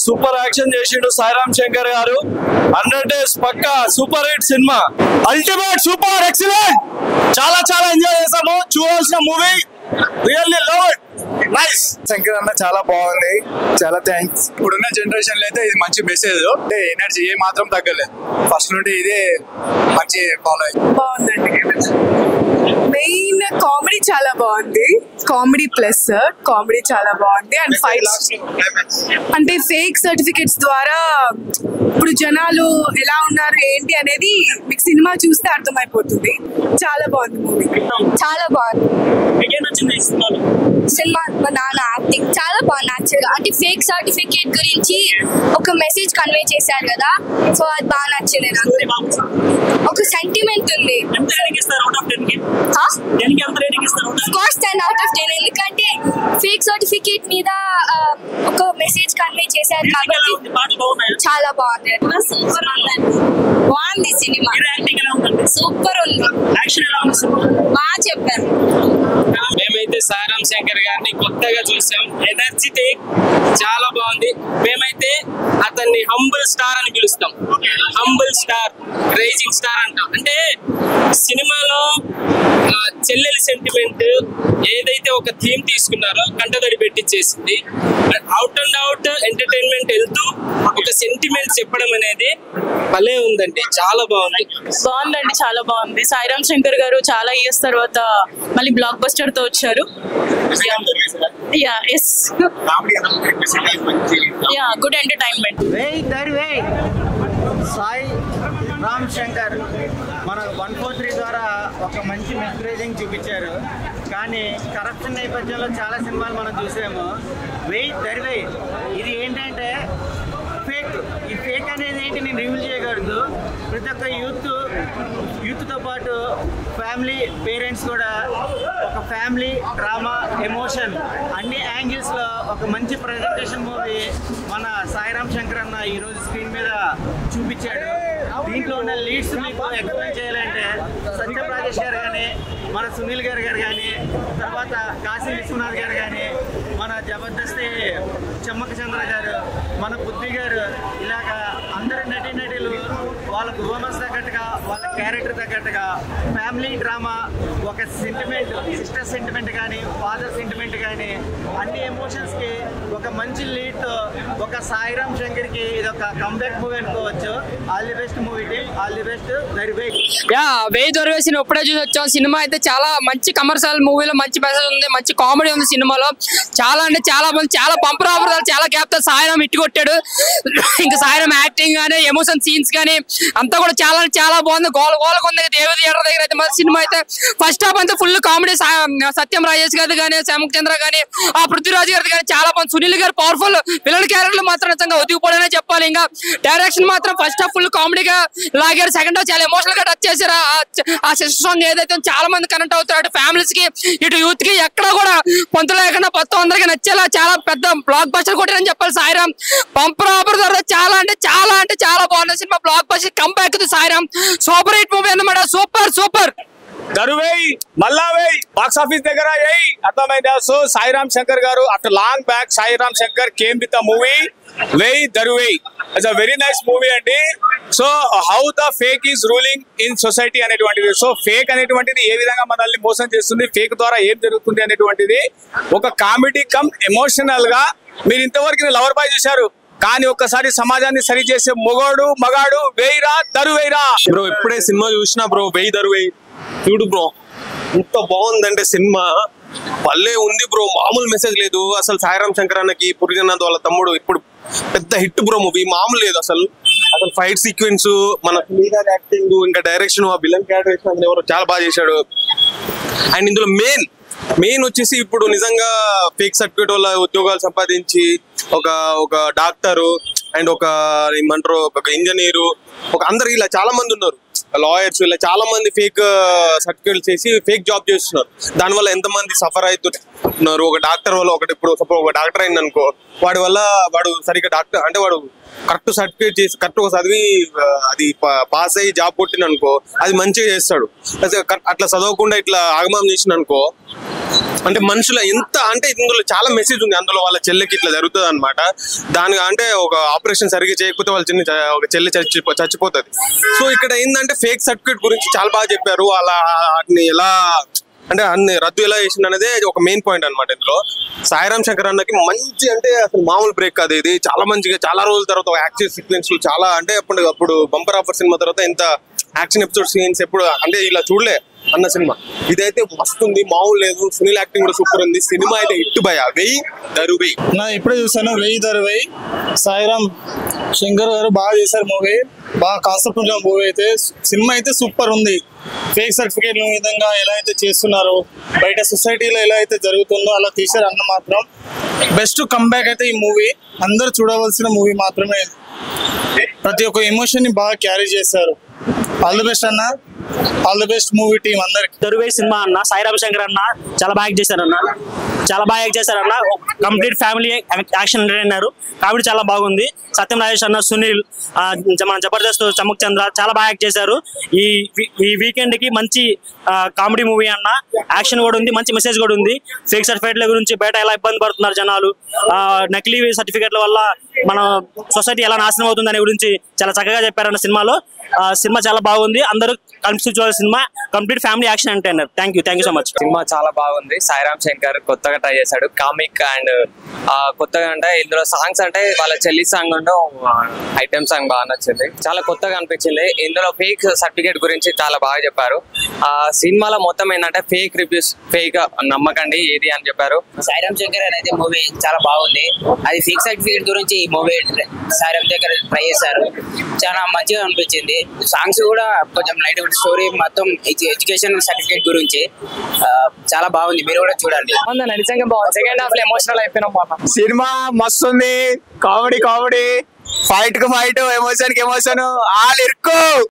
Super action చేసిండు సాయిరామ్ శంకర్ గారు. 100 days పక్కా super hit cinema, ultimate super excellent. చాలా చాలా ఎంజాయ్ చేసాము, చూడాల్సిన movie. Really love it, nice. Shankar అన్న చాలా బాగుంది, చాలా థ్యాంక్స్. ఇప్పుడున్న జనరేషన్ లో అయితే ఇది మంచి మెసేజ్, అంటే ఎనర్జీ ఏ మాత్రం తగ్గలేదు. ఫస్ట్ నుండి ఇదే మంచి ఫాలో అయ్యి బాగుందండి. మెయిన్ కామెడీ చాలా బాగుంది, కామెడీ ప్లస్ కామెడీ చాలా బాగుంది. అండ్ ఫైట్స్ అంటే ఫేక్ సర్టిఫికెట్స్ ద్వారా ఇప్పుడు జనాలు ఎలా ఉన్నారు ఏంటి అనేది మీకు సినిమా చూస్తే అర్థమైపోతుంది. చాలా బాగుంది మూవీ, చాలా బాగుంది. సినిమా మా నాన్న యాక్టింగ్ చాలా బాగుంది. యాక్చువల్గా అంటే ఫేక్ సర్టిఫికేట్ గురించి ఒక మెసేజ్ కన్వే చేశారు కదా, సో అది బాగా నచ్చింది నాకు. ఒక సెంటిమెంట్ ఉంది. కోర్స్ 10 out of 10, ఎందుకంటే ఫేక్ సర్టిఫికేట్ మీద ఒక మెసేజ్ కన్వే చేశారు కాబట్టి చాలా బాగుంది. సూపర్ బాగుంది సినిమా, సూపర్ ఉంది, బాగా చెప్పారు. మేమైతే సాయిరామ్ శంకర్ గారిని కొత్తగా చూసాం, ఎనర్జెటిక్ చాలా బాగుంది. మేమైతే అతన్ని హంబుల్ స్టార్ అని పిలుస్తాం, హంబుల్ స్టార్, రైజింగ్ స్టార్ అంటాం. అంటే సినిమాలో చెల్లెలి సెంటిమెంట్ ఏదైతే ఒక థీమ్ తీసుకున్నారో కంటదడి పెట్టించేసింది. అవుట్ అండ్ అవుట్ ఎంటర్టైన్మెంట్ వెళ్తూ ఒక సెంటిమెంట్ చెప్పడం అనేది భలే ఉందండి, చాలా బాగుంది. బాగుందండి, చాలా బాగుంది. సాయిరామ్ శంకర్ గారు చాలా ఇయర్స్ తర్వాత మళ్ళీ బ్లాక్ బస్టర్ తో వచ్చారు. Good entertainment. సాయి రామ్ శంకర్ మన 143 ద్వారా ఒక మంచి మెసేజింగ్ చూపించారు. కానీ కరప్షన్ నేపథ్యంలో చాలా సినిమాలు మనం చూసాము. వెయ్యి ఇది ఏంటంటే ఫేక్. ఈ ఫేక్ అనేది ఏంటి నేను రివీల్ చేయకూడదు. ప్రతి ఒక్క యూత్తో పాటు ఫ్యామిలీ, పేరెంట్స్ కూడా ఒక ఫ్యామిలీ డ్రామా, ఎమోషన్ అన్ని యాంగిల్స్లో ఒక మంచి ప్రజెంటేషన్ మూవీ మన సాయిరామ్ శంకర్ అన్న ఈరోజు స్క్రీన్ మీద చూపించాడు. దీంట్లో ఉన్న లీడ్స్ మీకు ఎక్స్ప్లెయిన్ చేయాలంటే సత్యం రాజేష్ గారు కానీ, మన సునీల్ గారు కానీ, తర్వాత కాశీ విశ్వనాథ్ గారు కానీ, మన జబర్దస్త్ చెమ్మక చంద్ర గారు, మన బుద్ధి గారు, ఇలాగా అందరు నటీనటులు వాళ్ళ పర్ఫార్మెన్స్ తగ్గట్టుగా, వాళ్ళ క్యారెక్టర్ తగ్గట్టుగా ఫ్యామిలీ డ్రామా, ఒక సెంటిమెంట్, సిస్టర్ సెంటిమెంట్ కానీ, ఫాదర్ సెంటిమెంట్ కానీ, అన్ని ఎమోషన్స్కి ఒక మంచి లీడ్తో ఒక సాయిరామ్ శంకర్కి ఇది ఒక కంబ్యాక్ మూవీ అనుకోవచ్చు. All the best movie team, all the best. వెయ్యి దొరవేసిన ఇప్పుడే చూసి వచ్చాం. సినిమా అయితే చాలా మంచి కమర్షియల్ మూవీలో మంచి మెసేజ్ ఉంది, మంచి కామెడీ ఉంది సినిమాలో. చాలా అంటే చాలా మంది, చాలా బంపర్ ఆఫర్, చాలా గ్యాప్ తో సాయిరామ్ ఇట్టు కొట్టాడు. ఇంకా సాయిరామ్ యాక్టింగ్ కానీ, ఎమోషన్ సీన్స్ కానీ అంతా కూడా చాలా చాలా బాగుంది. గోలకు ఉంది దేవి థియేటర్ దగ్గర అయితే. సినిమా అయితే ఫస్ట్ హాఫ్ అంతా ఫుల్ కామెడీ. సత్యం రాజేష్ గారు కానీ, శ్యామక్ చంద్ర కానీ, ఆ పృథ్వీరాజ్ గారు కానీ చాలా బాగుంది. సునీల్ గారు పవర్ఫుల్ విలన్ క్యారెక్టర్ మాత్రం నిజంగా ఒదిగిపోవడనే చెప్పాలి. ఇంకా డైరెక్షన్ మాత్రం ఫస్ట్ హాఫ్ ఫుల్ కామెడీగా లాగారు, సెకండ్ హాఫ్ చాలా ఎమోషనల్ గా టచ్ చేశారు. ఆ సిస్టర్ సాంగ్ ఏదైతే చాలా మంది కనెక్ట్ అవుతారు, అటు ఫ్యామిలీస్ కి ఇటు యూత్ కి ఎక్కడ కూడా పొంతు లేకుండా మొత్తం అందరికి నచ్చేలా చాలా పెద్ద బ్లాక్ బస్టర్ కొట్టారని చెప్పాలి. సాయిరామ్ పంపర్ ఆఫర్ ద్వారా చాలా అంటే చాలా బాగుంది cinema. Block buster comeback Sairam super hit movie అన్నమాట. సూపర్ దరువేయి మళ్ళా వేయి బాక్స్ ఆఫీస్ దగ్గర వేయి, అర్థమైందా? సో సాయిరామ్ శంకర్ గారు after long back Sairam Shankar came with the movie Veyi Daruvey. It's a very nice movie అండి. So how the fake is ruling in society అనేటువంటిది, so fake అనేటువంటిది ఏ విధంగా మనల్ని మోసం చేస్తుంది, ఫేక్ ద్వారా ఏం జరుగుతుంది అనేటువంటిది ఒక కామెడీ కమ్ ఎమోషనల్ గా. మీరు ఇంతవరకు లవర్ బాయ్ చూశారు, కానీ ఒక్కసారి సమాజాన్ని సరి చేసే మగాడు వేయిరా దరువేయిరా. బ్రో ఇప్పుడే సినిమా చూసినా బ్రో, వెయ్యి దరువేయి చూడు బ్రో, ఇంత బాగుందంటే సినిమా భలే ఉంది బ్రో, మామూలు మెసేజ్ లేదు అసలు. సాయిరామ్ శంకర్ అన్నకి పురిజనాథ్ వాళ్ళ తమ్ముడు ఇప్పుడు పెద్ద హిట్ బ్రో మూవీ, మామూలు లేదు అసలు. ఫైట్ సీక్వెన్స్, మన యాక్టింగ్, ఇంకా డైరెక్షన్, ఆ విలన్ క్యారెక్టర్ ఎవరు చాలా బాగా చేశాడు. అండ్ ఇందులో మెయిన్ వచ్చేసి ఇప్పుడు నిజంగా ఫేక్ సర్టిఫికేట్ వల్ల ఉద్యోగాలు సంపాదించి ఒక డాక్టరు అండ్ ఒక ఏమంటారు ఒక ఇంజనీరు, ఒక అందరు ఇలా చాలా మంది ఉన్నారు, లాయర్స్, ఇలా చాలా మంది ఫేక్ సర్టిఫికేట్ చేసి ఫేక్ జాబ్ చేస్తున్నారు. దానివల్ల ఎంతమంది సఫర్ అవుతున్నారు. ఒక డాక్టర్ వల్ల ఒకటి, ఇప్పుడు సపోజ్ ఒక డాక్టర్ అయింది అనుకో, వాడి వల్ల వాడు సరిగ్గా డాక్టర్ అంటే వాడు కరెక్ట్ సర్టిఫికేట్ చేసి కరెక్ట్ ఒక చదివి అది పాస్ అయ్యి జాబ్ కొట్టిన అనుకో, అది మంచిగా చేస్తాడు. అట్లా చదవకుండా ఇట్లా ఆగమం చేసిన అనుకో, అంటే మనుషుల ఎంత అంటే ఇందులో చాలా మెసేజ్ ఉంది. అందులో వాళ్ళ చెల్లెకి ఇట్లా జరుగుతుంది అనమాట. దాని అంటే ఒక ఆపరేషన్ సరిగ్గా చేయకపోతే వాళ్ళ ఒక చెల్లి చచ్చిపోతుంది. సో ఇక్కడ ఏంటంటే ఫేక్ సర్టిఫికేట్ గురించి చాలా బాగా చెప్పారు. అలా వాటిని ఎలా అంటే అన్ని రద్దు ఎలా చేసింది అనేది ఒక మెయిన్ పాయింట్ అనమాట. ఇందులో సాయిరామ్ శంకర్ అన్నకి మంచి అంటే అసలు మామూలు బ్రేక్ కాదు ఇది. చాలా మంచిగా చాలా రోజుల తర్వాత యాక్షన్ సీక్వెన్స్ చాలా అంటే అప్పుడు బంపర్ ఆఫర్ సినిమా తర్వాత ఇంత యాక్షన్ ఎపిసోడ్ సీన్స్ ఎప్పుడు అంటే ఇలా చూడలే అన్న సినిమా. ఇదైతే వస్తుంది, మామూలు లేదు. సునీల్ యాక్టింగ్ కూడా సూపర్ ఉంది. సినిమా అయితే హిట్ భయ. వెయ్యి దరువై నా ఇప్పుడే చూసాను, వెయ్యి దరువై. సాయిరామ్ శంకర్ గారు బాగా చేశారు మూవీ, బాగా కాన్సెప్ట్ ఉన్న మూవీ అయితే. సినిమా అయితే సూపర్ ఉంది. ఫేక్ సర్టిఫికేట్ విధంగా ఎలా అయితే చేస్తున్నారో, బయట సొసైటీలో ఎలా అయితే జరుగుతుందో అలా తీశారు అన్న. మాత్రం బెస్ట్ కంబ్యాక్ అయితే ఈ మూవీ, అందరూ చూడవలసిన మూవీ మాత్రమే. ప్రతి ఒక్క ఎమోషన్ ని బాగా క్యారీ చేశారు. ఆల్ ది బెస్ట్ అన్న, all the best movie team అందరికి. దరువై సినిమా అన్న, సాయిరామ్ శంకర్ అన్న చాలా బాగా యాక్ట్ చేశారన్న, చాలా బాగా యాక్ట్ చేశారన్న. Complete family action entertainer, comedy చాలా బాగుంది. సత్యం రాజేష్ అన్న, సునీల్, మన జబర్దస్త్ చమక్ చంద్ర చాలా బాగా యాక్ట్ చేశారు. ఈ వీకెండ్ కి మంచి కామెడీ మూవీ అన్న. యాక్షన్ కూడా ఉంది, మంచి మెసేజ్ కూడా ఉంది. ఫేక్ సర్టిఫికేట్ల గురించి బయట ఎలా ఇబ్బంది పడుతున్నారు జనాలు, నకిలీ సర్టిఫికేట్ల వల్ల మన సొసైటీ ఎలా నాశనం అవుతుంది అనే గురించి చాలా చక్కగా చెప్పారన్న సినిమాలో. సినిమా చాలా బాగుంది, అందరూ కలిసి చూడాలి cinema. Complete family action entertainer. Thank you so much. Cinema చాలా బాగుంది. సాయిరామ్ శంకర్ కొత్తగా ట్రై చేశాడు, కామిక్ అండ్ కొత్తగా అంటే ఇందులో సాంగ్స్ అంటే వాళ్ళ చెల్లి సాంగ్ ఐటమ్ సాంగ్ బాగా నచ్చింది, చాలా కొత్తగా అనిపించింది. ఇందులో ఫేక్ సర్టిఫికేట్ గురించి చాలా బాగా చెప్పారు. ఆ సినిమాలో మొత్తం ఏంటంటే ఫేక్ రివ్యూస్, ఫేక్ నమ్మకండి ఏది అని చెప్పారు. సాయిరామ్ శంకర్ అనేది మూవీ చాలా బాగుంది. అది ఫేక్ సర్టిఫికేట్ గురించి ఈ మూవీ సాయిరామ్ శంకర్ ట్రై చేశారు, చాలా మంచిగా అనిపించింది. సాంగ్స్ కూడా కొంచెం లైట్ స్టోరీ మొత్తం ఎడ్యుకేషన్ సర్టిఫికేట్ గురించి చాలా బాగుంది, మీరు కూడా చూడండి. నిజంగా బాగుంది. సెకండ్ హాఫ్ లో ఎమోషనల్ అయిపోయినాం. సినిమా మస్తు ఉంది. కామెడీ, ఫైట్ కు ఫైట్, ఎమోషన్ కి ఎమోషన్, ఆల్ ఇరుకు.